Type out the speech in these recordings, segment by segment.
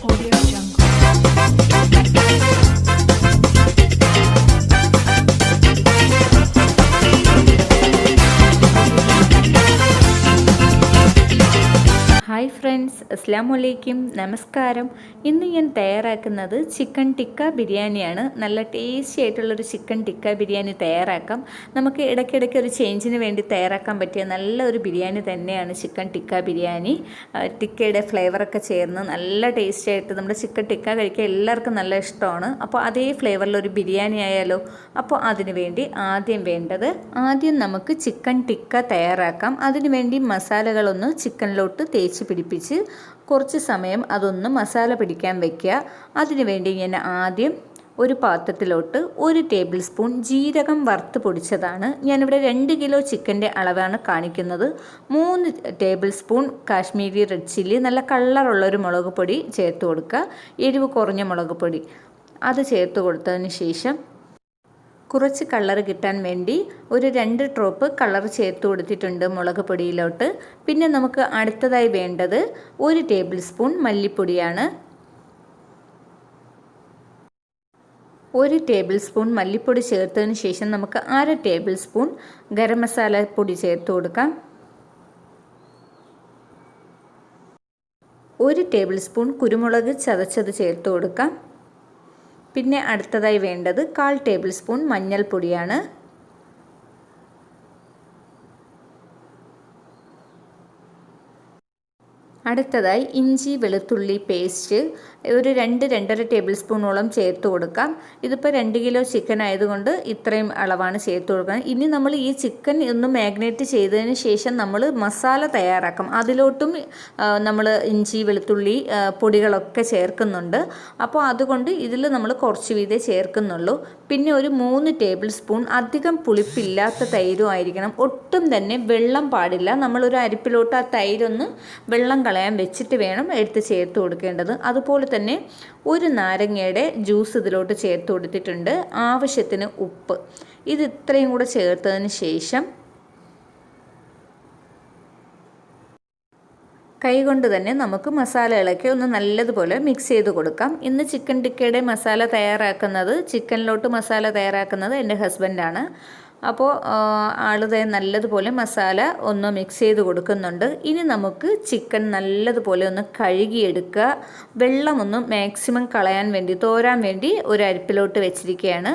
Audio Jungle. Hi friends, അസ്സലാമു അലൈക്കും, നമസ്കാരം. ഇന്ന് ഞാൻ തയ്യാറാക്കുന്നത് ചിക്കൻ ടിക്ക ബിരിയാണിയാണ്. നല്ല ടേസ്റ്റി ആയിട്ടുള്ളൊരു ചിക്കൻ ടിക്ക ബിരിയാണി തയ്യാറാക്കാം. നമുക്ക് ഇടയ്ക്കിടയ്ക്ക് ഒരു ചേഞ്ചിന് വേണ്ടി തയ്യാറാക്കാൻ പറ്റിയ നല്ലൊരു ബിരിയാണി തന്നെയാണ് ചിക്കൻ ടിക്ക ബിരിയാണി. ടിക്കയുടെ ഫ്ലേവറൊക്കെ ചേർന്ന് നല്ല ടേസ്റ്റി ആയിട്ട് നമ്മുടെ ചിക്കൻ ടിക്ക കഴിക്കാൻ എല്ലാവർക്കും നല്ല ഇഷ്ടമാണ്. അപ്പോൾ അതേ ഫ്ലേവറിലൊരു ബിരിയാണി ആയാലോ? അപ്പോൾ അതിന് വേണ്ടി ആദ്യം നമുക്ക് ചിക്കൻ ടിക്ക തയ്യാറാക്കാം. അതിനുവേണ്ടി മസാലകളൊന്ന് ചിക്കനിലോട്ട് തേച്ച് പിടിപ്പിച്ച് കുറച്ച് സമയം അതൊന്ന് മസാല പിടിക്കാൻ വയ്ക്കുക. അതിനുവേണ്ടി ഞാൻ ആദ്യം ഒരു പാത്രത്തിലോട്ട് 1 ടേബിൾ സ്പൂൺ ജീരകം വറുത്ത് പൊടിച്ചതാണ്. ഞാനിവിടെ 2 കിലോ ചിക്കൻ്റെ അളവാണ് കാണിക്കുന്നത്. 3 table spoon Kashmiri red chilli, നല്ല കളറുള്ളൊരു മുളക് പൊടി ചേർത്ത് കൊടുക്കുക. എരിവ് കുറഞ്ഞ മുളക് പൊടി അത് ചേർത്ത് കൊടുത്തതിന് ശേഷം കുറച്ച് കളർ കിട്ടാൻ വേണ്ടി ഒരു 2 ഡ്രോപ്പ് കളർ ചേർത്ത് കൊടുത്തിട്ടുണ്ട് മുളക് പൊടിയിലോട്ട്. പിന്നെ നമുക്ക് അടുത്തതായി വേണ്ടത് 1 ടേബിൾ സ്പൂൺ മല്ലിപ്പൊടിയാണ്. 1 ടേബിൾ സ്പൂൺ മല്ലിപ്പൊടി ചേർത്തതിന് ശേഷം നമുക്ക് 1/2 ടേബിൾ സ്പൂൺ ഗരം മസാല പൊടി ചേർത്ത് കൊടുക്കാം. 1 ടേബിൾ സ്പൂൺ കുരുമുളക് ചതച്ചത് ചേർത്ത് കൊടുക്കാം. പിന്നെ അടുത്തതായി വേണ്ടത് 1/4 ടേബിൾ സ്പൂൺ മഞ്ഞൾപ്പൊടിയാണ്. അടുത്തതായി ഇഞ്ചി വെളുത്തുള്ളി പേസ്റ്റ് ഒരു 2-2.5 ടേബിൾ സ്പൂണോളം ചേർത്ത് കൊടുക്കാം. ഇതിപ്പോൾ 2 കിലോ ചിക്കൻ ആയതുകൊണ്ട് ഇത്രയും അളവാണ് ചേർത്ത് കൊടുക്കുന്നത്. ഇനി നമ്മൾ ഈ ചിക്കൻ ഒന്ന് മാഗ്നേറ്റ് ചെയ്തതിന് ശേഷം നമ്മൾ മസാല തയ്യാറാക്കാം. അതിലോട്ടും നമ്മൾ ഇഞ്ചി വെളുത്തുള്ളി പൊടികളൊക്കെ ചേർക്കുന്നുണ്ട്. അപ്പോൾ അതുകൊണ്ട് ഇതിൽ നമ്മൾ കുറച്ച് വീതേ ചേർക്കുന്നുള്ളൂ. പിന്നെ ഒരു 3 ടേബിൾ സ്പൂൺ അധികം പുളിപ്പില്ലാത്ത തൈരും ആയിരിക്കണം. ഒട്ടും തന്നെ വെള്ളം പാടില്ല. നമ്മളൊരു അരിപ്പിലോട്ട് ആ തൈരൊന്ന് വെള്ളം കളയാൻ വെച്ചിട്ട് വേണം എടുത്ത് ചേർത്ത് കൊടുക്കേണ്ടത്. അതുപോലെ തന്നെ ഒരു നാരങ്ങയുടെ ജ്യൂസ് ഇതിലോട്ട് ചേർത്ത് കൊടുത്തിട്ടുണ്ട്. ആവശ്യത്തിന് ഉപ്പ്. ഇത് ഇത്രയും കൂടെ ചേർത്തതിന് ശേഷം കൈകൊണ്ട് തന്നെ നമുക്ക് മസാലകളൊക്കെ ഒന്ന് നല്ലതുപോലെ മിക്സ് ചെയ്ത് കൊടുക്കാം. ഇന്ന് ചിക്കൻ ടിക്കയുടെ ചിക്കനിലോട്ട് മസാല തയ്യാറാക്കുന്നത് എൻ്റെ ഹസ്ബൻഡാണ്. അപ്പോൾ ആളുടെ നല്ലതുപോലെ മസാല ഒന്ന് മിക്സ് ചെയ്ത് കൊടുക്കുന്നുണ്ട്. ഇനി നമുക്ക് ചിക്കൻ നല്ലതുപോലെ ഒന്ന് കഴുകിയെടുക്കുക. വെള്ളമൊന്ന് മാക്സിമം കളയാൻ വേണ്ടി തോരാൻ വേണ്ടി ഒരു അരിപ്പിലോട്ട് വെച്ചിരിക്കുകയാണ്.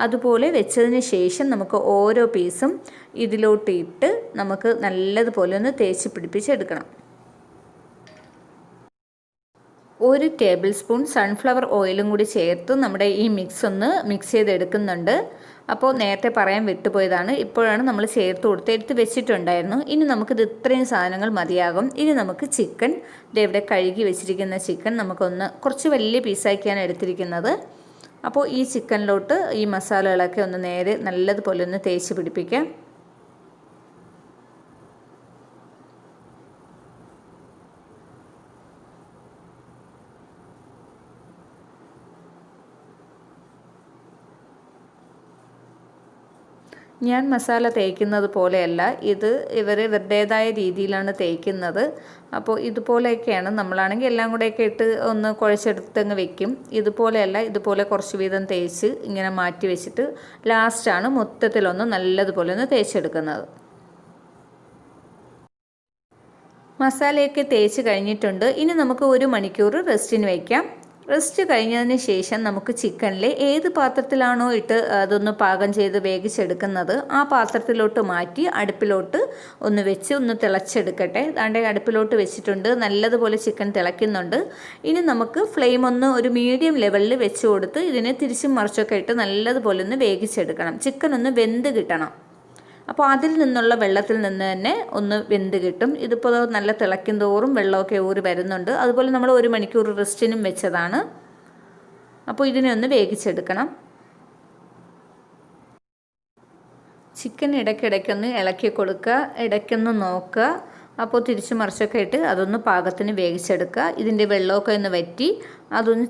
അതുപോലെ വെച്ചതിന് ശേഷം നമുക്ക് ഓരോ പീസും ഇതിലോട്ട് ഇട്ട് നമുക്ക് നല്ലതുപോലെ ഒന്ന് തേച്ച് പിടിപ്പിച്ചെടുക്കണം. 1 ടേബിൾ സ്പൂൺ സൺഫ്ലവർ ഓയിലും കൂടി ചേർത്ത് നമ്മുടെ ഈ മിക്സ് ചെയ്തെടുക്കുന്നുണ്ട്. അപ്പോൾ നേരത്തെ പറയാൻ വിട്ടുപോയതാണ്. ഇപ്പോഴാണ് നമ്മൾ ചേർത്ത് കൊടുത്ത് എടുത്ത് വെച്ചിട്ടുണ്ടായിരുന്നു. ഇനി നമുക്കിത് ഇത്രയും സാധനങ്ങൾ മതിയാകും. ഇനി നമുക്ക് ചിക്കൻ ഇവിടെ കഴുകി വെച്ചിരിക്കുന്ന ചിക്കൻ നമുക്കൊന്ന് കുറച്ച് വലിയ പീസാക്കിയാണ് എടുത്തിരിക്കുന്നത്. അപ്പോൾ ഈ ചിക്കനിലോട്ട് ഈ മസാലകളൊക്കെ ഒന്ന് നേരെ നല്ലതുപോലെ ഒന്ന് തേച്ച് പിടിപ്പിക്കാം. ഞാൻ മസാല തേക്കുന്നത് പോലെയല്ല, ഇവരുടേതായ രീതിയിലാണ് തേക്കുന്നത്. അപ്പോൾ ഇതുപോലെയൊക്കെയാണ്. നമ്മളാണെങ്കിൽ എല്ലാം കൂടെയൊക്കെ ഇട്ട് ഒന്ന് കുഴച്ചെടുത്തങ്ങ് വെക്കും. ഇതുപോലെയല്ല, ഇതുപോലെ കുറച്ച് വീതം തേച്ച് ഇങ്ങനെ മാറ്റി വെച്ചിട്ട് ലാസ്റ്റാണ് മൊത്തത്തിലൊന്ന് നല്ലതുപോലെ ഒന്ന് തേച്ചെടുക്കുന്നത്. മസാലയൊക്കെ തേച്ച് കഴിഞ്ഞിട്ടുണ്ട്. ഇനി നമുക്ക് 1 മണിക്കൂർ റെസ്റ്റിന് വയ്ക്കാം. റെസ്റ്റ് കഴിഞ്ഞതിന് ശേഷം നമുക്ക് ചിക്കനിൽ ഏത് പാത്രത്തിലാണോ ഇട്ട് അതൊന്ന് പാകം ചെയ്ത് വേവിച്ചെടുക്കുന്നത് ആ പാത്രത്തിലോട്ട് മാറ്റി അടുപ്പിലോട്ട് ഒന്ന് വെച്ച് ഒന്ന് തിളച്ചെടുക്കട്ടെ. ദാണ്ടെ അടുപ്പിലോട്ട് വെച്ചിട്ടുണ്ട്. നല്ലതുപോലെ ചിക്കൻ തിളയ്ക്കുന്നുണ്ട്. ഇനി നമുക്ക് ഫ്ലെയിം ഒരു മീഡിയം ലെവലിൽ വെച്ച് കൊടുത്ത് ഇതിനെ തിരിച്ചും മറിച്ചൊക്കെ ഇട്ട് നല്ലതുപോലെ ഒന്ന് വേവിച്ചെടുക്കണം. ചിക്കൻ ഒന്ന് വെന്ത് കിട്ടണം. അപ്പോൾ അതിൽ നിന്നുള്ള വെള്ളത്തിൽ നിന്ന് തന്നെ ഒന്ന് വെന്ത് കിട്ടും. ഇതിപ്പോൾ നല്ല തിളയ്ക്കും തോറും വെള്ളമൊക്കെ ഊറി വരുന്നുണ്ട്. അതുപോലെ നമ്മൾ 1 മണിക്കൂർ റെസ്റ്റിനും വെച്ചതാണ്. അപ്പോൾ ഇതിനെ ഒന്ന് വേവിച്ചെടുക്കണം. ചിക്കൻ ഇടയ്ക്കിടയ്ക്കൊന്ന് ഇളക്കി കൊടുക്കുക, ഇടയ്ക്കൊന്ന് നോക്കുക. അപ്പോൾ തിരിച്ചു മറിച്ചൊക്കെ ഇട്ട് അതൊന്ന് പാകത്തിന് വേവിച്ചെടുക്കുക. ഇതിൻ്റെ വെള്ളമൊക്കെ ഒന്ന് വറ്റി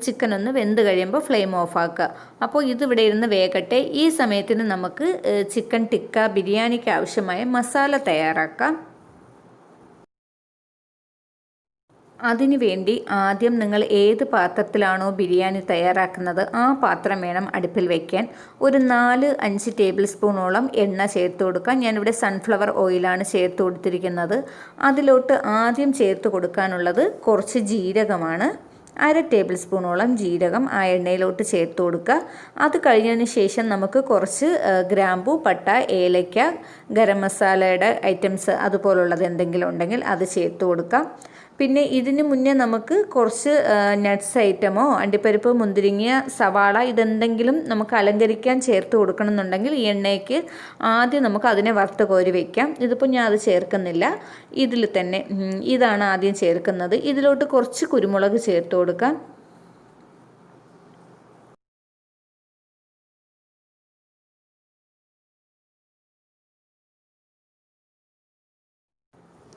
ചിക്കൻ ഒന്ന് വെന്ത് കഴിയുമ്പോൾ ഫ്ലെയിം ഓഫാക്കുക. അപ്പോൾ ഇതിവിടെ ഇരുന്ന് വേകട്ടെ. ഈ സമയത്തിന് നമുക്ക് ചിക്കൻ ടിക്ക ബിരിയാണിക്ക് ആവശ്യമായ മസാല തയ്യാറാക്കാം. അതിനു വേണ്ടി ആദ്യം നിങ്ങൾ ഏത് പാത്രത്തിലാണോ ബിരിയാണി തയ്യാറാക്കുന്നത് ആ പാത്രം വേണം അടുപ്പിൽ വയ്ക്കാൻ. ഒരു 4-5 ടേബിൾ സ്പൂണോളം എണ്ണ ചേർത്ത് കൊടുക്കാം. ഞാനിവിടെ സൺഫ്ലവർ ഓയിലാണ് ചേർത്ത് കൊടുത്തിരിക്കുന്നത്. അതിലോട്ട് ആദ്യം ചേർത്ത് കൊടുക്കാനുള്ളത് കുറച്ച് ജീരകമാണ്. 1/2 ടേബിൾ സ്പൂണോളം ജീരകം ആ എണ്ണയിലോട്ട് ചേർത്ത് കൊടുക്കുക. അത് കഴിഞ്ഞതിന് ശേഷം നമുക്ക് കുറച്ച് ഗ്രാമ്പു, പട്ട, ഏലയ്ക്ക, ഗരം മസാലയുടെ ഐറ്റംസ് അതുപോലുള്ളത് എന്തെങ്കിലും ഉണ്ടെങ്കിൽ അത് ചേർത്ത് കൊടുക്കാം. പിന്നെ ഇതിന് മുന്നേ നമുക്ക് കുറച്ച് നട്ട്സ് ഐറ്റമോ അണ്ടിപ്പരിപ്പ്, മുന്തിരിങ്ങ, സവാള ഇതെന്തെങ്കിലും നമുക്ക് അലങ്കരിക്കാൻ ചേർത്ത് കൊടുക്കണമെന്നുണ്ടെങ്കിൽ ഈ എണ്ണയ്ക്ക് ആദ്യം നമുക്ക് അതിനെ വറുത്ത് കോരി വയ്ക്കാം. ഇതിപ്പോൾ ഞാൻ അത് ചേർക്കുന്നില്ല. ഇതിൽ തന്നെ ഇതാണ് ആദ്യം ചേർക്കുന്നത്. ഇതിലോട്ട് കുറച്ച് കുരുമുളക് ചേർത്ത് കൊടുക്കാം.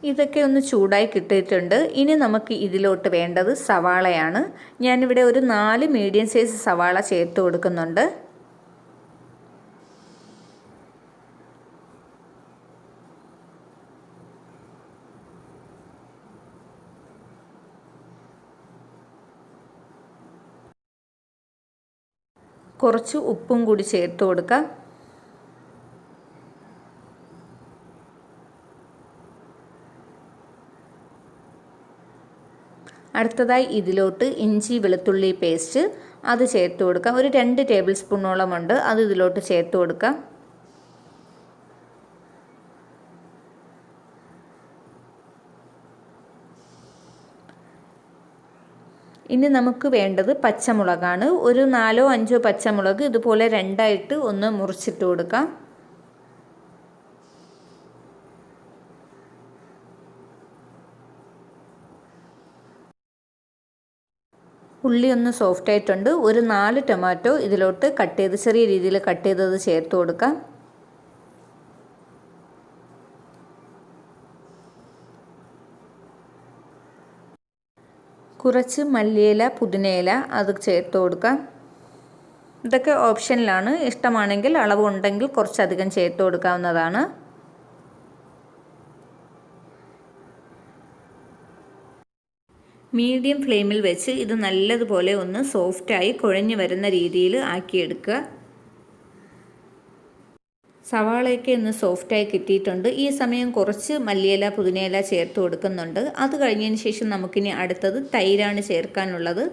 ഇതൊക്കെ ഒന്ന് ചൂടായി കിട്ടിയിട്ടുണ്ട്. ഇനി നമുക്ക് ഇതിലോട്ട് വേണ്ടത് സവാളയാണ്. ഞാനിവിടെ ഒരു 4 മീഡിയം സൈസ് സവാള ചേർത്ത് കൊടുക്കുന്നുണ്ട്. കുറച്ച് ഉപ്പും കൂടി ചേർത്ത് കൊടുക്കാം. അടുത്തതായി ഇതിലോട്ട് ഇഞ്ചി വെളുത്തുള്ളി പേസ്റ്റ് അത് ചേർത്ത് കൊടുക്കാം. ഒരു 2 ടേബിൾ സ്പൂണോളം ഉണ്ട്. അത് ഇതിലോട്ട് ചേർത്ത് കൊടുക്കാം. ഇനി നമുക്ക് വേണ്ടത് പച്ചമുളകാണ്. ഒരു 4-5 പച്ചമുളക് ഇതുപോലെ രണ്ടായിട്ട് ഒന്ന് മുറിച്ചിട്ട് കൊടുക്കാം. ഉള്ളി ഒന്ന് സോഫ്റ്റ് ആയിട്ടുണ്ട്. ഒരു 4 ടൊമാറ്റോ ഇതിലോട്ട് കട്ട് ചെയ്ത് ചെറിയ രീതിയിൽ കട്ട് ചെയ്തത് ചേർത്ത് കൊടുക്കാം. കുറച്ച് മല്ലിയില, പുതിനയില അത് ചേർത്ത് കൊടുക്കാം. ഇതൊക്കെ ഓപ്ഷനിലാണ്. ഇഷ്ടമാണെങ്കിൽ അളവ് ഉണ്ടെങ്കിൽ കുറച്ചധികം ചേർത്ത് കൊടുക്കാവുന്നതാണ്. മീഡിയം ഫ്ലെയിമിൽ വെച്ച് ഇത് നല്ലതുപോലെ ഒന്ന് സോഫ്റ്റായി കുഴഞ്ഞു വരുന്ന രീതിയിൽ ആക്കിയെടുക്കുക. സവാളയൊക്കെ ഒന്ന് സോഫ്റ്റായി കിട്ടിയിട്ടുണ്ട്. ഈ സമയം കുറച്ച് മല്ലിയില, പുതിനയില ചേർത്ത് കൊടുക്കുന്നുണ്ട്. അത് കഴിഞ്ഞതിന് ശേഷം നമുക്കിനി അടുത്തത് തൈരാണ് ചേർക്കാനുള്ളത്.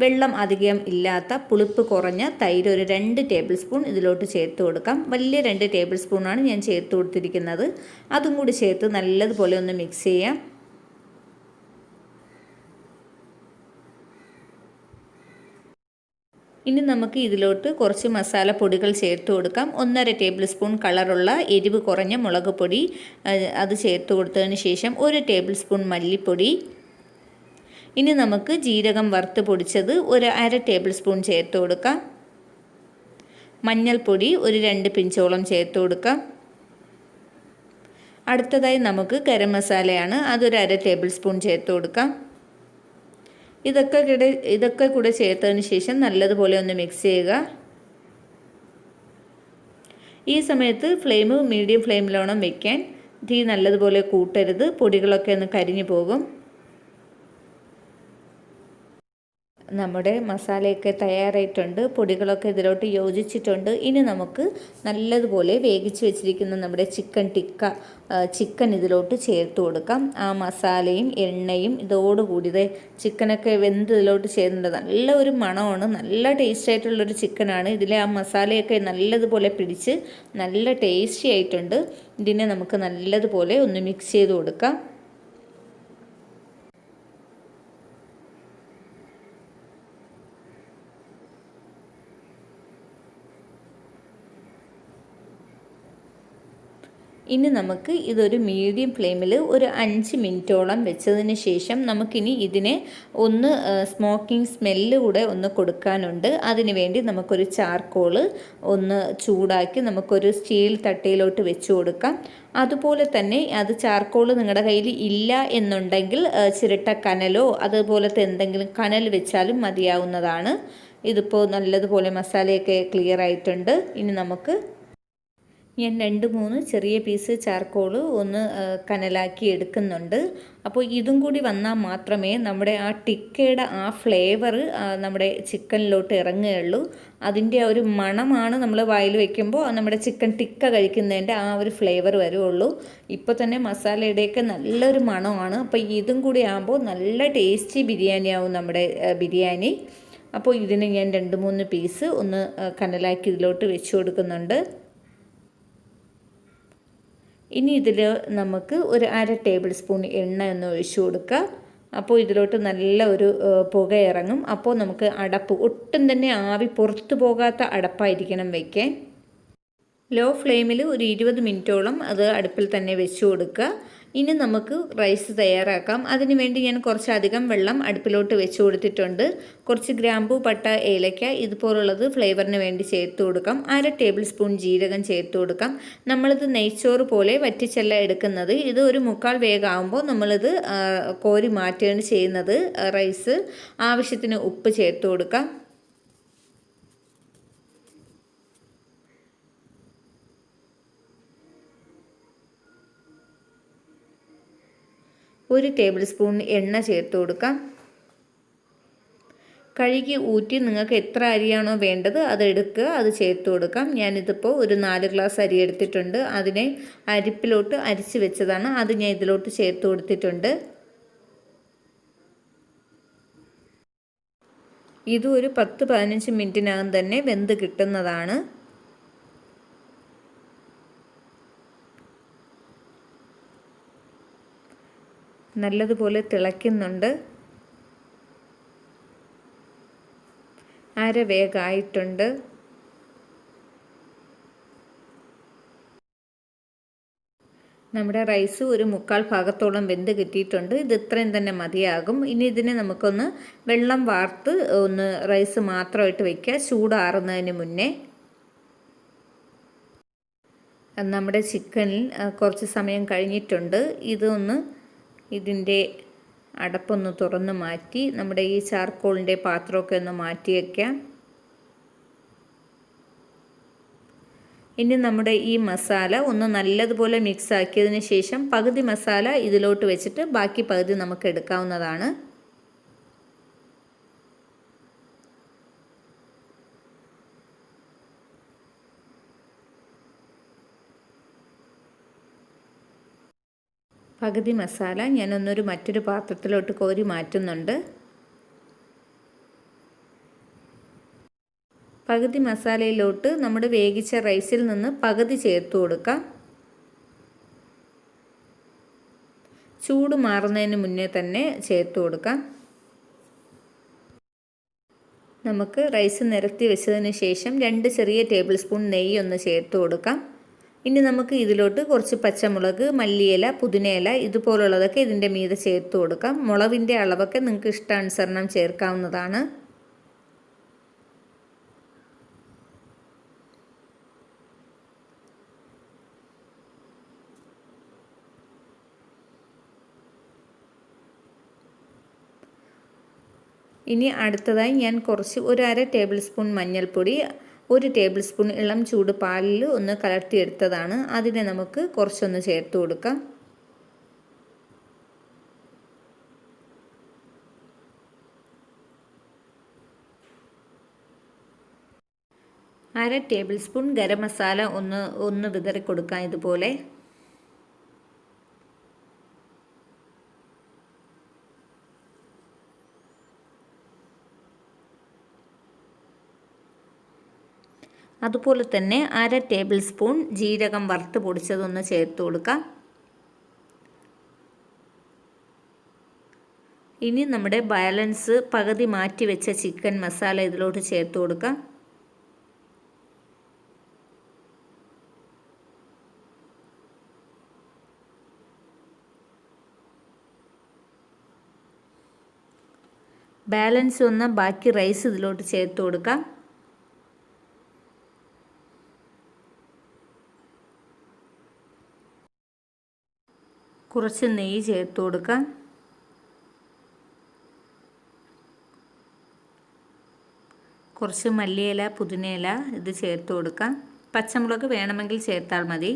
വെള്ളം അധികം ഇല്ലാത്ത പുളിപ്പ് കുറഞ്ഞ തൈര് ഒരു 2 ടേബിൾ സ്പൂൺ ഇതിലോട്ട് ചേർത്ത് കൊടുക്കാം. വലിയ 2 ടേബിൾ സ്പൂണാണ് ഞാൻ ചേർത്ത് കൊടുത്തിരിക്കുന്നത്. അതും കൂടി ചേർത്ത് നല്ലതുപോലെ ഒന്ന് മിക്സ് ചെയ്യാം. ഇനി നമുക്ക് ഇതിലോട്ട് കുറച്ച് മസാലപ്പൊടികൾ ചേർത്ത് കൊടുക്കാം. 1/2 ടേബിൾ സ്പൂൺ കളറുള്ള എരിവ് കുറഞ്ഞ മുളക് പൊടി അത് ചേർത്ത് കൊടുത്തതിന് ശേഷം 1 ടേബിൾ സ്പൂൺ മല്ലിപ്പൊടി. ഇനി നമുക്ക് ജീരകം വറുത്ത് പൊടിച്ചത് ഒരു 1/2 ടേബിൾ സ്പൂൺ ചേർത്ത് കൊടുക്കാം. മഞ്ഞൾപ്പൊടി ഒരു 2 പിഞ്ചോളം ചേർത്ത് കൊടുക്കാം. അടുത്തതായി നമുക്ക് ഗരം മസാലയാണ്. അതൊരു 1/2 ടേബിൾ സ്പൂൺ ചേർത്ത് കൊടുക്കാം. ഇതൊക്കെ കൂടെ ചേർത്തതിന് ശേഷം നല്ലതുപോലെ ഒന്ന് മിക്സ് ചെയ്യുക. ഈ സമയത്ത് ഫ്ലെയിം മീഡിയം ഫ്ലെയിമിലോണം വയ്ക്കാൻ. തീ നല്ലതുപോലെ കൂട്ടരുത്, പൊടികളൊക്കെ ഒന്ന് കരിഞ്ഞു പോകും. നമ്മുടെ മസാലയൊക്കെ തയ്യാറായിട്ടുണ്ട്. പൊടികളൊക്കെ ഇതിലോട്ട് യോജിച്ചിട്ടുണ്ട്. ഇനി നമുക്ക് നല്ലതുപോലെ വേവിച്ച് വെച്ചിരിക്കുന്ന നമ്മുടെ ചിക്കൻ ഇതിലോട്ട് ചേർത്ത് കൊടുക്കാം. ആ മസാലയും എണ്ണയും ഇതോടുകൂടി ചിക്കനൊക്കെ വെന്ത് ഇതിലോട്ട് ചേർന്നിട്ട് നല്ല ഒരു മണമാണ്. നല്ല ടേസ്റ്റ് ആയിട്ടുള്ളൊരു ചിക്കനാണ്. ഇതിലെ ആ മസാലയൊക്കെ നല്ലതുപോലെ പിടിച്ച് നല്ല ടേസ്റ്റി ആയിട്ടുണ്ട്. ഇതിനെ നമുക്ക് നല്ലതുപോലെ ഒന്ന് മിക്സ് ചെയ്ത് കൊടുക്കാം. ഇനി നമുക്ക് ഇതൊരു മീഡിയം ഫ്ലെയിമിൽ ഒരു 5 മിനിറ്റോളം വെച്ചതിന് ശേഷം നമുക്കിനി ഇതിനെ ഒന്ന് സ്മോക്കിംഗ് സ്മെല്ല് കൂടെ ഒന്ന് കൊടുക്കാനുണ്ട്. അതിന് വേണ്ടി നമുക്കൊരു ചാർക്കോള് ഒന്ന് ചൂടാക്കി നമുക്കൊരു സ്റ്റീൽ തട്ടയിലോട്ട് വെച്ച് കൊടുക്കാം. അതുപോലെ തന്നെ അത് ചാർക്കോള് നിങ്ങളുടെ കയ്യിൽ ഇല്ല എന്നുണ്ടെങ്കിൽ ചിരട്ട കനലോ അതുപോലത്തെ എന്തെങ്കിലും കനൽ വെച്ചാലും മതിയാവുന്നതാണ്. ഇതിപ്പോൾ നല്ലതുപോലെ മസാലയൊക്കെ ക്ലിയർ ആയിട്ടുണ്ട്. ഇനി നമുക്ക് ഞാൻ 2-3 ചെറിയ പീസ് ചാർക്കോൾ ഒന്ന് കനലാക്കി എടുക്കുന്നുണ്ട്. അപ്പോൾ ഇതും കൂടി വന്നാൽ മാത്രമേ നമ്മുടെ ആ ടിക്കയുടെ ആ ഫ്ലേവർ നമ്മുടെ ചിക്കനിലോട്ട് ഇറങ്ങുകയുള്ളൂ. അതിൻ്റെ ആ ഒരു മണമാണ് നമ്മൾ വായിൽ വയ്ക്കുമ്പോൾ നമ്മുടെ ചിക്കൻ ടിക്ക കഴിക്കുന്നതിൻ്റെ ആ ഒരു ഫ്ലേവർ വരുള്ളൂ. ഇപ്പോൾ തന്നെ മസാലയുടെയൊക്കെ നല്ലൊരു മണമാണ്. അപ്പോൾ ഇതും കൂടി ആകുമ്പോൾ നല്ല ടേസ്റ്റി ബിരിയാണി ആവും നമ്മുടെ ബിരിയാണി. അപ്പോൾ ഇതിന് ഞാൻ 2-3 പീസ് ഒന്ന് കനലാക്കി ഇതിലോട്ട് വെച്ച് കൊടുക്കുന്നുണ്ട്. ഇനി ഇതിൽ നമുക്ക് ഒരു 1/2 ടേബിൾ സ്പൂൺ എണ്ണ ഒന്ന് ഒഴിച്ചു കൊടുക്കുക. അപ്പോൾ ഇതിലോട്ട് നല്ല ഒരു പുക ഇറങ്ങും. അപ്പോൾ നമുക്ക് അടപ്പ് ഒട്ടും തന്നെ ആവി പുറത്തു പോകാത്ത അടപ്പായിരിക്കണം വയ്ക്കാൻ. ലോ ഫ്ലെയിമിൽ ഒരു 20 മിനിറ്റോളം അത് അടുപ്പിൽ തന്നെ വെച്ച് കൊടുക്കുക. ഇനി നമുക്ക് റൈസ് തയ്യാറാക്കാം. അതിന് വേണ്ടി ഞാൻ കുറച്ചധികം വെള്ളം അടുപ്പിലോട്ട് വെച്ച് കൊടുത്തിട്ടുണ്ട്. കുറച്ച് ഗ്രാമ്പൂ, പട്ട, ഏലക്ക ഇതുപോലുള്ളത് ഫ്ലേവറിന് വേണ്ടി ചേർത്ത് കൊടുക്കാം. 1/2 ടേബിൾ സ്പൂൺ ജീരകം ചേർത്ത് കൊടുക്കാം. നമ്മളിത് നെയ്ച്ചോറ് പോലെ വറ്റിച്ചല്ല എടുക്കുന്നത്. ഇത് ഒരു 1/4 വേഗമാകുമ്പോൾ നമ്മളിത് കോരി മാറ്റുകയാണ് ചെയ്യുന്നത്. റൈസ് ആവശ്യത്തിന് ഉപ്പ് ചേർത്ത് കൊടുക്കാം. ഒരു ടേബിൾ സ്പൂൺ എണ്ണ ചേർത്ത് കൊടുക്കാം. കഴുകി ഊറ്റി നിങ്ങൾക്ക് എത്ര അരിയാണോ വേണ്ടത് അതെടുക്കുക, അത് ചേർത്ത് കൊടുക്കാം. ഞാനിതിപ്പോൾ ഒരു 4 ഗ്ലാസ് അരി എടുത്തിട്ടുണ്ട്. അതിനെ അരിപ്പിലോട്ട് അരിച്ച് വെച്ചതാണ്. അത് ഞാൻ ഇതിലോട്ട് ചേർത്ത് കൊടുത്തിട്ടുണ്ട്. ഇതും ഒരു 10-15 മിനിറ്റിനകം തന്നെ വെന്ത് കിട്ടുന്നതാണ്. നല്ലതുപോലെ തിളയ്ക്കുന്നുണ്ട്. അര വേഗമായിട്ടുണ്ട്. നമ്മുടെ റൈസ് ഒരു 1/4 ഭാഗത്തോളം വെന്ത് കിട്ടിയിട്ടുണ്ട്. ഇത് ഇത്രയും തന്നെ മതിയാകും. ഇനി ഇതിനെ നമുക്കൊന്ന് വെള്ളം വാർത്ത് ഒന്ന് റൈസ് മാത്രമായിട്ട് വയ്ക്കുക, ചൂടാറുന്നതിന് മുന്നേ. നമ്മുടെ ചിക്കനിൽ കുറച്ച് സമയം കഴിഞ്ഞിട്ടുണ്ട്. ഇതൊന്ന് ഇതിൻ്റെ അടപ്പൊന്ന് തുറന്ന് മാറ്റി നമ്മുടെ ഈ ചാർക്കോളിൻ്റെ പാത്രമൊക്കെ ഒന്ന് മാറ്റി വയ്ക്കാം. ഇനി നമ്മുടെ ഈ മസാല ഒന്ന് നല്ലതുപോലെ മിക്സ് ആക്കിയതിന് ശേഷം പകുതി മസാല ഇതിലോട്ട് വെച്ചിട്ട് ബാക്കി പകുതി നമുക്ക് എടുക്കാവുന്നതാണ്. പകുതി മസാല ഞാനൊന്നൊരു മറ്റൊരു പാത്രത്തിലോട്ട് കോരി മാറ്റുന്നുണ്ട്. പകുതി മസാലയിലോട്ട് നമ്മുടെ വേവിച്ച റൈസിൽ നിന്ന് പകുതി ചേർത്ത് കൊടുക്കാം. ചൂട് മാറുന്നതിന് മുന്നേ തന്നെ ചേർത്ത് കൊടുക്കാം. നമുക്ക് റൈസ് നിരത്തി വെച്ചതിന് ശേഷം 2 ചെറിയ ടേബിൾ സ്പൂൺ നെയ്യ് ഒന്ന് ചേർത്ത് കൊടുക്കാം. ഇനി നമുക്ക് ഇതിലോട്ട് കുറച്ച് പച്ചമുളക്, മല്ലിയില, പുതിനയില ഇതുപോലുള്ളതൊക്കെ ഇതിൻ്റെ മീതെ ചേർത്ത് കൊടുക്കാം. മുളകിൻ്റെ അളവൊക്കെ നിങ്ങൾക്ക് ഇഷ്ടാനുസരണം ചേർക്കാവുന്നതാണ്. ഇനി അടുത്തതായി ഞാൻ ഒരു 1/2 ടേബിൾ സ്പൂൺ മഞ്ഞൾപ്പൊടി, 1 ടേബിൾ സ്പൂൺ ഇളം ചൂട് പാലിൽ ഒന്ന് കലർത്തിയെടുത്തതാണ്. അതിനെ നമുക്ക് കുറച്ചൊന്ന് ചേർത്ത് കൊടുക്കാം. അര ടേബിൾ സ്പൂൺ ഗരം മസാല ഒന്ന് വിതറി കൊടുക്കാം ഇതുപോലെ. അതുപോലെ തന്നെ 1/2 ടേബിൾ സ്പൂൺ ജീരകം വറുത്ത് പൊടിച്ചതൊന്ന് ചേർത്ത് കൊടുക്കാം. ഇനി നമ്മുടെ ബാലൻസ് പകുതി മാറ്റി വെച്ച ചിക്കൻ മസാല ഇതിലോട്ട് ചേർത്ത് കൊടുക്കാം. ബാലൻസ് വന്ന ബാക്കി റൈസ് ഇതിലോട്ട് ചേർത്ത് കൊടുക്കാം. കുറച്ച് നെയ്യ് ചേർത്ത് കൊടുക്കാം. കുറച്ച് മല്ലിയില, പുതിനയില ഇത് ചേർത്ത് കൊടുക്കാം. പച്ചമുളക് വേണമെങ്കിൽ ചേർത്താൽ മതി.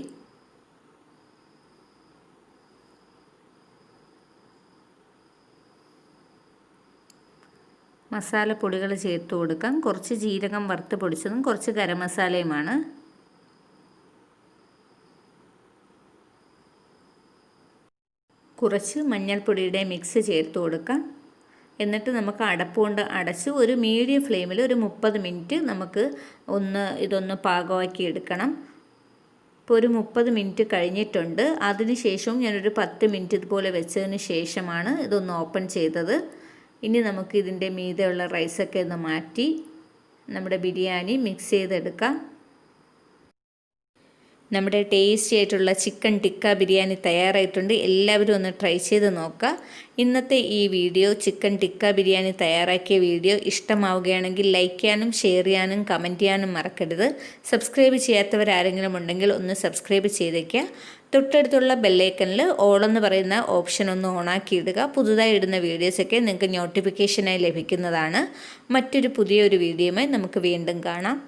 മസാലപ്പൊടികൾ ചേർത്ത് കൊടുക്കാം. കുറച്ച് ജീരകം വറുത്ത് പൊടിച്ചതും കുറച്ച് ഗരം മസാലയുമാണ്. കുറച്ച് മഞ്ഞൾപ്പൊടിയുടെ മിക്സ് ചേർത്ത് കൊടുക്കാം. എന്നിട്ട് നമുക്ക് അടപ്പുകൊണ്ട് അടച്ച് ഒരു മീഡിയം ഫ്ലെയിമിൽ ഒരു 30 മിനിറ്റ് നമുക്ക് ഇതൊന്ന് പാകമാക്കി എടുക്കണം. ഇപ്പോൾ ഒരു 30 മിനിറ്റ് കഴിഞ്ഞിട്ടുണ്ട്. അതിനുശേഷവും ഞാനൊരു 10 മിനിറ്റ് ഇതുപോലെ വെച്ചതിന് ശേഷമാണ് ഇതൊന്ന് ഓപ്പൺ ചെയ്തത്. ഇനി നമുക്ക് ഇതിൻ്റെ മീതെയുള്ള റൈസൊക്കെ ഒന്ന് മാറ്റി നമ്മുടെ ബിരിയാണി മിക്സ് ചെയ്തെടുക്കാം. നമ്മുടെ ടേസ്റ്റി ആയിട്ടുള്ള ചിക്കൻ ടിക്ക ബിരിയാണി തയ്യാറായിട്ടുണ്ട്. എല്ലാവരും ഒന്ന് ട്രൈ ചെയ്ത് നോക്കുക. ഇന്നത്തെ ഈ വീഡിയോ ചിക്കൻ ടിക്ക ബിരിയാണി തയ്യാറാക്കിയ വീഡിയോ ഇഷ്ടമാവുകയാണെങ്കിൽ ലൈക്ക് ചെയ്യാനും ഷെയർ ചെയ്യാനും കമൻറ്റ് ചെയ്യാനും മറക്കരുത്. സബ്സ്ക്രൈബ് ചെയ്യാത്തവരാരെങ്കിലും ഉണ്ടെങ്കിൽ ഒന്ന് സബ്സ്ക്രൈബ് ചെയ്തേക്കുക. തൊട്ടടുത്തുള്ള ബെല്ലൈക്കണിൽ ഓൾ എന്ന് പറയുന്ന ഓപ്ഷൻ ഒന്ന് ഓണാക്കി ഇടുക. പുതുതായി ഇടുന്ന വീഡിയോസൊക്കെ നിങ്ങൾക്ക് നോട്ടിഫിക്കേഷനായി ലഭിക്കുന്നതാണ്. പുതിയൊരു വീഡിയോയുമായി നമുക്ക് വീണ്ടും കാണാം.